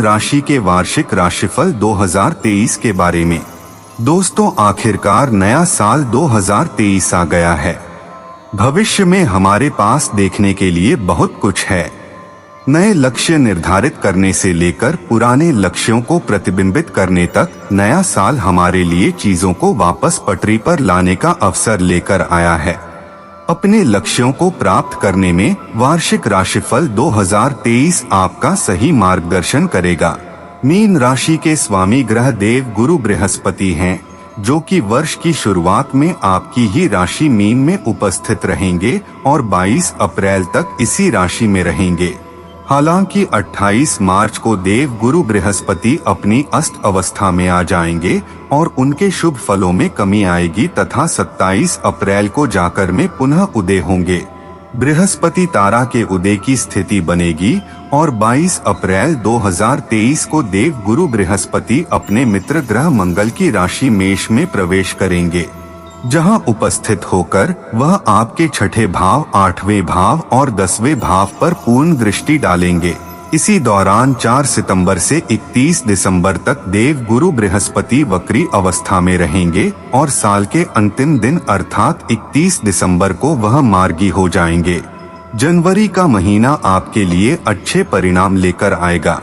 राशि के वार्षिक राशिफल 2023 के बारे में। दोस्तों, आखिरकार नया साल 2023 आ गया है। भविष्य में हमारे पास देखने के लिए बहुत कुछ है। नए लक्ष्य निर्धारित करने से लेकर पुराने लक्ष्यों को प्रतिबिंबित करने तक नया साल हमारे लिए चीजों को वापस पटरी पर लाने का अवसर लेकर आया है। अपने लक्ष्यों को प्राप्त करने में वार्षिक राशिफल 2023 आपका सही मार्गदर्शन करेगा। मीन राशि के स्वामी ग्रह देव गुरु बृहस्पति हैं, जो कि वर्ष की शुरुआत में आपकी ही राशि मीन में उपस्थित रहेंगे और 22 अप्रैल तक इसी राशि में रहेंगे। हालांकि 28 मार्च को देव गुरु बृहस्पति अपनी अस्त अवस्था में आ जाएंगे और उनके शुभ फलों में कमी आएगी तथा 27 अप्रैल को जाकर में पुनः उदय होंगे। बृहस्पति तारा के उदय की स्थिति बनेगी और 22 अप्रैल 2023 को देव गुरु बृहस्पति अपने मित्र ग्रह मंगल की राशि मेष में प्रवेश करेंगे, जहां उपस्थित होकर वह आपके छठे भाव, 8वें भाव और 10वें भाव पर पूर्ण दृष्टि डालेंगे। इसी दौरान 4 सितंबर से 31 दिसंबर तक देव गुरु बृहस्पति वक्री अवस्था में रहेंगे और साल के अंतिम दिन अर्थात 31 दिसंबर को वह मार्गी हो जाएंगे। जनवरी का महीना आपके लिए अच्छे परिणाम लेकर आएगा।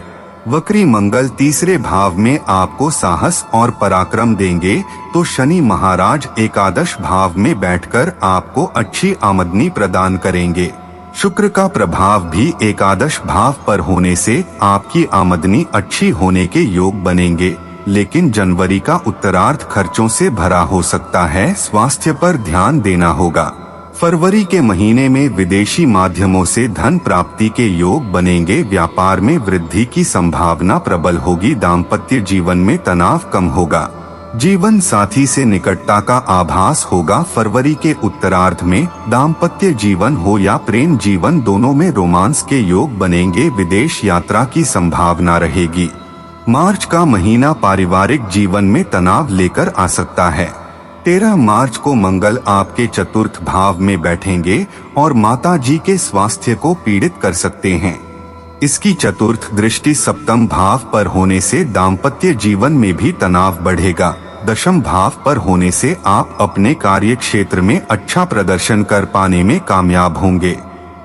वक्री मंगल तीसरे भाव में आपको साहस और पराक्रम देंगे, तो शनि महाराज एकादश भाव में बैठकर आपको अच्छी आमदनी प्रदान करेंगे। शुक्र का प्रभाव भी एकादश भाव पर होने से आपकी आमदनी अच्छी होने के योग बनेंगे, लेकिन जनवरी का उत्तरार्ध खर्चों से भरा हो सकता है। स्वास्थ्य पर ध्यान देना होगा। फरवरी के महीने में विदेशी माध्यमों से धन प्राप्ति के योग बनेंगे। व्यापार में वृद्धि की संभावना प्रबल होगी। दाम्पत्य जीवन में तनाव कम होगा। जीवन साथी से निकटता का आभास होगा। फरवरी के उत्तरार्ध में दाम्पत्य जीवन हो या प्रेम जीवन, दोनों में रोमांस के योग बनेंगे। विदेश यात्रा की संभावना रहेगी। मार्च का महीना पारिवारिक जीवन में तनाव लेकर आ सकता है। 13 मार्च को मंगल आपके चतुर्थ भाव में बैठेंगे और माता जी के स्वास्थ्य को पीड़ित कर सकते हैं। इसकी चतुर्थ दृष्टि सप्तम भाव पर होने से दाम्पत्य जीवन में भी तनाव बढ़ेगा। दशम भाव पर होने से आप अपने कार्य क्षेत्र में अच्छा प्रदर्शन कर पाने में कामयाब होंगे,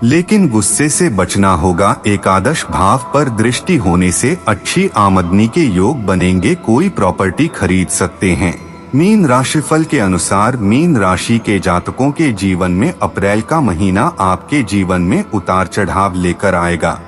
लेकिन गुस्से से बचना होगा। एकादश भाव पर दृष्टि होने से अच्छी आमदनी के योग बनेंगे। कोई प्रॉपर्टी खरीद सकते हैं। मीन राशिफल के अनुसार मीन राशि के जातकों के जीवन में अप्रैल का महीना आपके जीवन में उतार चढ़ाव लेकर आएगा।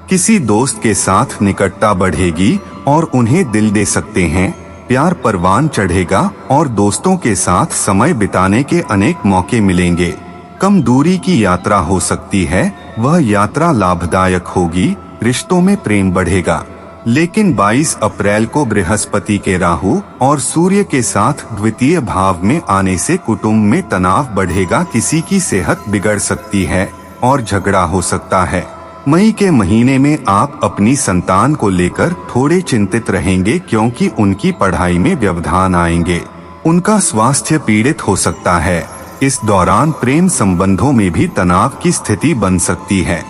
किसी दोस्त के साथ निकटता बढ़ेगी और उन्हें दिल दे सकते हैं। प्यार परवान चढ़ेगा और दोस्तों के साथ समय बिताने के अनेक मौके मिलेंगे। कम दूरी की यात्रा हो सकती है, वह यात्रा लाभदायक होगी। रिश्तों में प्रेम बढ़ेगा, लेकिन 22 अप्रैल को बृहस्पति के राहु और सूर्य के साथ द्वितीय भाव में आने से कुटुंब में तनाव बढ़ेगा। किसी की सेहत बिगड़ सकती है और झगड़ा हो सकता है। मई के महीने में आप अपनी संतान को लेकर थोड़े चिंतित रहेंगे, क्योंकि उनकी पढ़ाई में व्यवधान आएंगे। उनका स्वास्थ्य पीड़ित हो सकता है। इस दौरान प्रेम संबंधों में भी तनाव की स्थिति बन सकती है।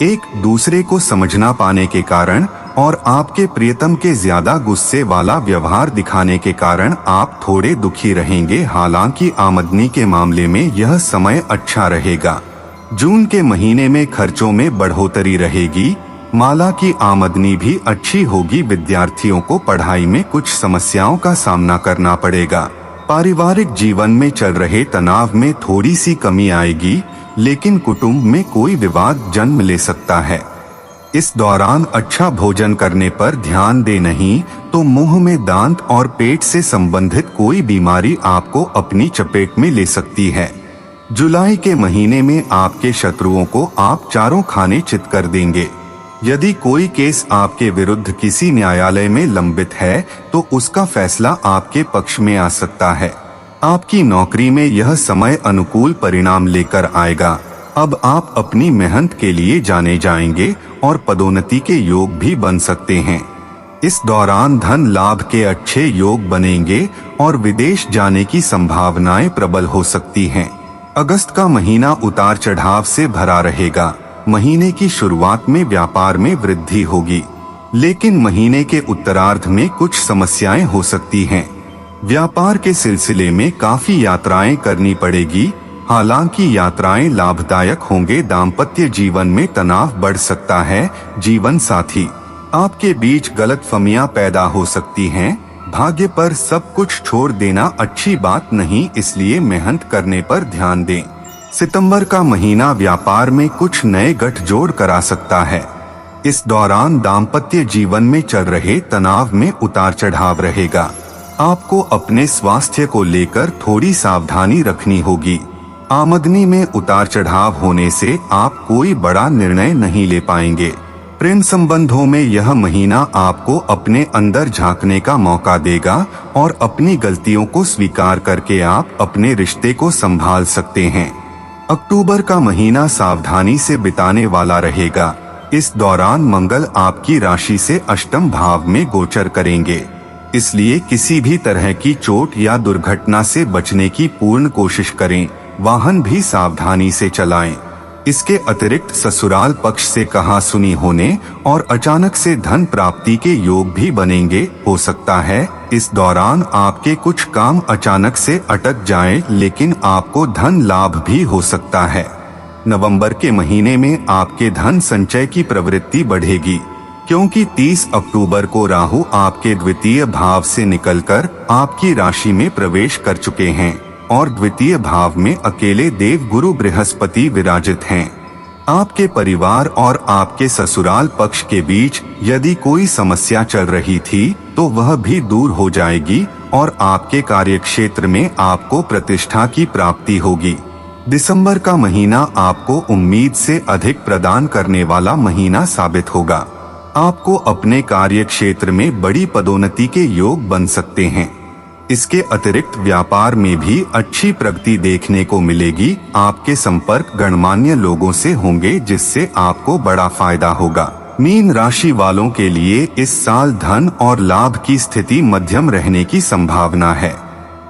एक दूसरे को समझना पाने के कारण और आपके प्रियतम के ज्यादा गुस्से वाला व्यवहार दिखाने के कारण आप थोड़े दुखी रहेंगे। हालांकि आमदनी के मामले में यह समय अच्छा रहेगा। जून के महीने में खर्चों में बढ़ोतरी रहेगी। माला की आमदनी भी अच्छी होगी। विद्यार्थियों को पढ़ाई में कुछ समस्याओं का सामना करना पड़ेगा। पारिवारिक जीवन में चल रहे तनाव में थोड़ी सी कमी आएगी, लेकिन कुटुंब में कोई विवाद जन्म ले सकता है। इस दौरान अच्छा भोजन करने पर ध्यान दे, नहीं तो मुंह में दांत और पेट से संबंधित कोई बीमारी आपको अपनी चपेट में ले सकती है। जुलाई के महीने में आपके शत्रुओं को आप चारों खाने चित कर देंगे। यदि कोई केस आपके विरुद्ध किसी न्यायालय में लंबित है, तो उसका फैसला आपके पक्ष में आ सकता है। आपकी नौकरी में यह समय अनुकूल परिणाम लेकर आएगा। अब आप अपनी मेहनत के लिए जाने जाएंगे और पदोन्नति के योग भी बन सकते हैं। इस दौरान धन लाभ के अच्छे योग बनेंगे और विदेश जाने की संभावनाएं प्रबल हो सकती हैं। अगस्त का महीना उतार चढ़ाव से भरा रहेगा। महीने की शुरुआत में व्यापार में वृद्धि होगी। लेकिन महीने के उत्तरार्ध में कुछ समस्याएं हो सकती हैं। व्यापार के सिलसिले में काफी यात्राएं करनी पड़ेगी, हालांकि यात्राएं लाभदायक होंगे। दाम्पत्य जीवन में तनाव बढ़ सकता है। जीवन साथी आपके बीच गलतफहमियां पैदा हो सकती हैं। भाग्य पर सब कुछ छोड़ देना अच्छी बात नहीं, इसलिए मेहनत करने पर ध्यान दें। सितंबर का महीना व्यापार में कुछ नए गठजोड़ करा सकता है। इस दौरान दाम्पत्य जीवन में चल रहे तनाव में उतार चढ़ाव रहेगा। आपको अपने स्वास्थ्य को लेकर थोड़ी सावधानी रखनी होगी। आमदनी में उतार चढ़ाव होने से आप कोई बड़ा निर्णय नहीं ले पाएंगे। प्रेम संबंधों में यह महीना आपको अपने अंदर झांकने का मौका देगा और अपनी गलतियों को स्वीकार करके आप अपने रिश्ते को संभाल सकते हैं। अक्टूबर का महीना सावधानी से बिताने वाला रहेगा। इस दौरान मंगल आपकी राशि से अष्टम भाव में गोचर करेंगे, इसलिए किसी भी तरह की चोट या दुर्घटना से बचने की पूर्ण कोशिश करें। वाहन भी सावधानी से चलाएं। इसके अतिरिक्त ससुराल पक्ष से कहासुनी होने और अचानक से धन प्राप्ति के योग भी बनेंगे। हो सकता है इस दौरान आपके कुछ काम अचानक से अटक जाएं, लेकिन आपको धन लाभ भी हो सकता है। नवंबर के महीने में आपके धन संचय की प्रवृत्ति बढ़ेगी, क्योंकि 30 अक्टूबर को राहु आपके द्वितीय भाव से निकलकर आपकी राशि में प्रवेश कर चुके हैं और द्वितीय भाव में अकेले देव गुरु बृहस्पति विराजित हैं। आपके परिवार और आपके ससुराल पक्ष के बीच यदि कोई समस्या चल रही थी तो वह भी दूर हो जाएगी और आपके कार्यक्षेत्र में आपको प्रतिष्ठा की प्राप्ति होगी। दिसंबर का महीना आपको उम्मीद से अधिक प्रदान करने वाला महीना साबित होगा। आपको अपने कार्यक्षेत्र में बड़ी पदोन्नति के योग बन सकते हैं। इसके अतिरिक्त व्यापार में भी अच्छी प्रगति देखने को मिलेगी। आपके संपर्क गणमान्य लोगों से होंगे, जिससे आपको बड़ा फायदा होगा। मीन राशि वालों के लिए इस साल धन और लाभ की स्थिति मध्यम रहने की संभावना है।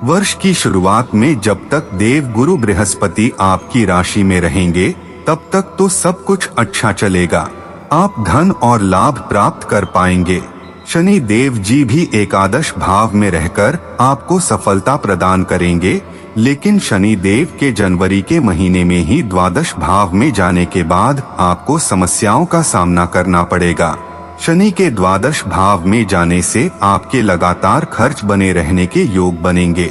वर्ष की शुरुआत में जब तक देव गुरु बृहस्पति आपकी राशि में रहेंगे तब तक तो सब कुछ अच्छा चलेगा। आप धन और लाभ प्राप्त कर पाएंगे। शनि देव जी भी एकादश भाव में रहकर आपको सफलता प्रदान करेंगे, लेकिन शनि देव के जनवरी के महीने में ही द्वादश भाव में जाने के बाद आपको समस्याओं का सामना करना पड़ेगा। शनि के द्वादश भाव में जाने से आपके लगातार खर्च बने रहने के योग बनेंगे।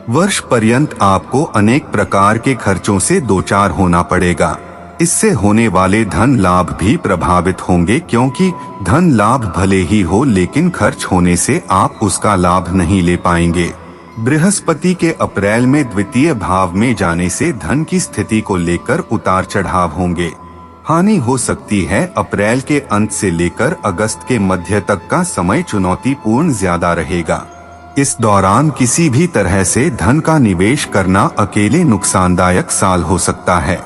वर्ष पर्यंत आपको अनेक प्रकार के खर्चों से दो चार होना पड़ेगा। इससे होने वाले धन लाभ भी प्रभावित होंगे, क्योंकि धन लाभ भले ही हो लेकिन खर्च होने से आप उसका लाभ नहीं ले पाएंगे। बृहस्पति के अप्रैल में द्वितीय भाव में जाने से धन की स्थिति को लेकर उतार चढ़ाव होंगे। हानि हो सकती है। अप्रैल के अंत से लेकर अगस्त के मध्य तक का समय चुनौतीपूर्ण ज्यादा रहेगा। इस दौरान किसी भी तरह से धन का निवेश करना अकेले नुकसानदायक साल हो सकता है।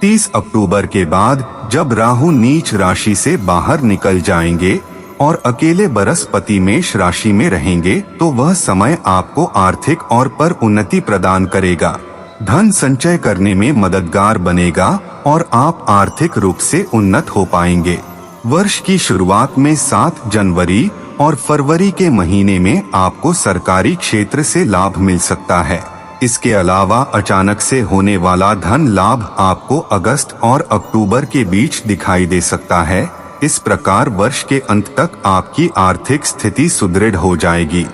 30 अक्टूबर के बाद जब राहु नीच राशि से बाहर निकल जाएंगे और अकेले बृहस्पति मेष राशि में रहेंगे तो वह समय आपको आर्थिक और पर उन्नति प्रदान करेगा। धन संचय करने में मददगार बनेगा और आप आर्थिक रूप से उन्नत हो पाएंगे। वर्ष की शुरुआत में 7 जनवरी और फरवरी के महीने में आपको सरकारी क्षेत्र से लाभ मिल सकता है। इसके अलावा अचानक से होने वाला धन लाभ आपको अगस्त और अक्टूबर के बीच दिखाई दे सकता है। इस प्रकार वर्ष के अंत तक आपकी आर्थिक स्थिति सुदृढ़ हो जाएगी।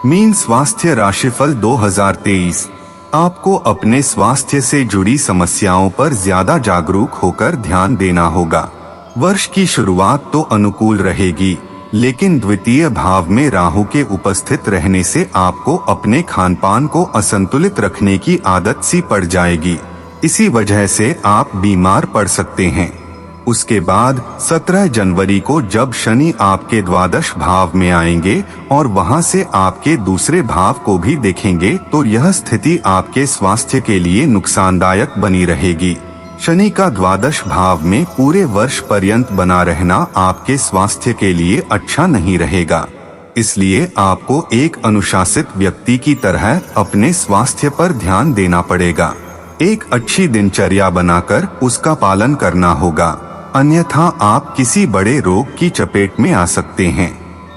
मीन स्वास्थ्य राशिफल 2023। आपको अपने स्वास्थ्य से जुड़ी समस्याओं पर ज्यादा जागरूक होकर ध्यान देना होगा। वर्ष की शुरुआत तो अनुकूल रहेगी, लेकिन द्वितीय भाव में राहु के उपस्थित रहने से आपको अपने खानपान को असंतुलित रखने की आदत सी पड़ जाएगी। इसी वजह से आप बीमार पड़ सकते हैं। उसके बाद 17 जनवरी को जब शनि आपके द्वादश भाव में आएंगे और वहां से आपके दूसरे भाव को भी देखेंगे तो यह स्थिति आपके स्वास्थ्य के लिए नुकसानदायक बनी रहेगी। शनि का द्वादश भाव में पूरे वर्ष पर्यंत बना रहना आपके स्वास्थ्य के लिए अच्छा नहीं रहेगा। इसलिए आपको एक अनुशासित व्यक्ति की तरह अपने स्वास्थ्य पर ध्यान देना पड़ेगा। एक अच्छी दिनचर्या बनाकर उसका पालन करना होगा। अन्यथा आप किसी बड़े रोग की चपेट में आ सकते हैं।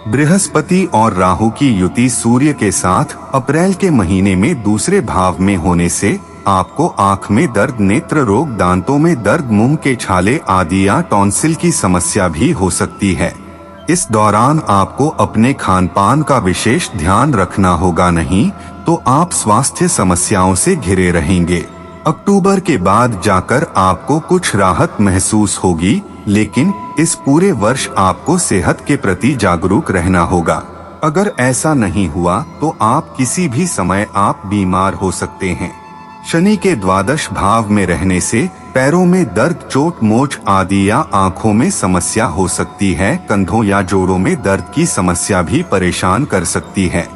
बृहस्पति और राहु की युति सूर्य के साथ अप्रैल के महीने में दूसरे भाव में होने से आपको आंख में दर्द, नेत्र रोग, दांतों में दर्द, मुंह के छाले आदि या टॉन्सिल की समस्या भी हो सकती है। इस दौरान आपको अपने खान पान का विशेष ध्यान रखना होगा, नहीं तो आप स्वास्थ्य समस्याओं से घिरे रहेंगे। अक्टूबर के बाद जाकर आपको कुछ राहत महसूस होगी, लेकिन इस पूरे वर्ष आपको सेहत के प्रति जागरूक रहना होगा। अगर ऐसा नहीं हुआ तो आप किसी भी समय आप बीमार हो सकते हैं। शनि के द्वादश भाव में रहने से पैरों में दर्द, चोट मोच आदि या आंखों में समस्या हो सकती है। कंधों या जोड़ों में दर्द की समस्या भी परेशान कर सकती है।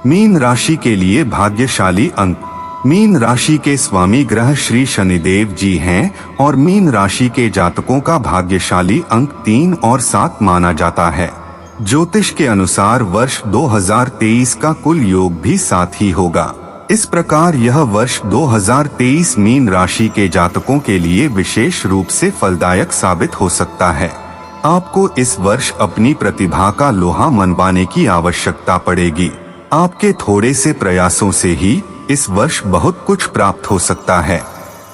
मीन राशि के लिए भाग्यशाली अंक। मीन राशि के स्वामी ग्रह श्री शनिदेव जी हैं और मीन राशि के जातकों का भाग्यशाली अंक 3 और 7 माना जाता है। ज्योतिष के अनुसार वर्ष 2023 का कुल योग भी 7 ही होगा। इस प्रकार यह वर्ष 2023 मीन राशि के जातकों के लिए विशेष रूप से फलदायक साबित हो सकता है। आपको इस वर्ष अपनी प्रतिभा का लोहा मनवाने की आवश्यकता पड़ेगी। आपके थोड़े से प्रयासों से ही इस वर्ष बहुत कुछ प्राप्त हो सकता है।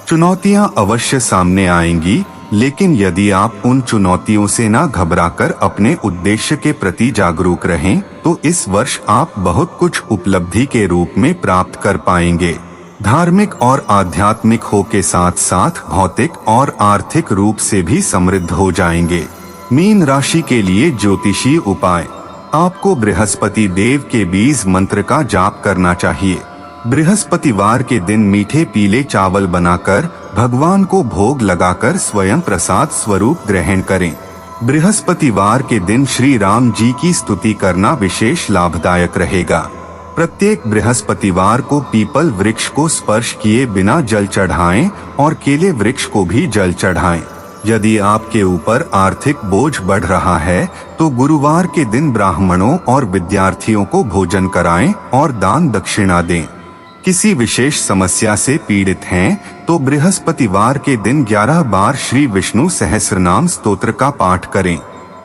चुनौतियां अवश्य सामने आएंगी, लेकिन यदि आप उन चुनौतियों से ना घबराकर अपने उद्देश्य के प्रति जागरूक रहें, तो इस वर्ष आप बहुत कुछ उपलब्धि के रूप में प्राप्त कर पाएंगे। धार्मिक और आध्यात्मिक हो के साथ साथ भौतिक और आर्थिक रूप से भी समृद्ध हो जाएंगे। मीन राशि के लिए ज्योतिषीय उपाय। आपको बृहस्पति देव के बीज मंत्र का जाप करना चाहिए। बृहस्पतिवार के दिन मीठे पीले चावल बनाकर भगवान को भोग लगाकर स्वयं प्रसाद स्वरूप ग्रहण करें। बृहस्पतिवार के दिन श्री राम जी की स्तुति करना विशेष लाभदायक रहेगा। प्रत्येक बृहस्पतिवार को पीपल वृक्ष को स्पर्श किए बिना जल चढ़ाएं और केले वृक्ष को भी जल चढ़ाएं। यदि आपके ऊपर आर्थिक बोझ बढ़ रहा है तो गुरुवार के दिन ब्राह्मणों और विद्यार्थियों को भोजन कराएं और दान दक्षिणा दें। किसी विशेष समस्या से पीड़ित हैं तो बृहस्पतिवार के दिन 11 बार श्री विष्णु सहस्रनाम स्तोत्र का पाठ करें।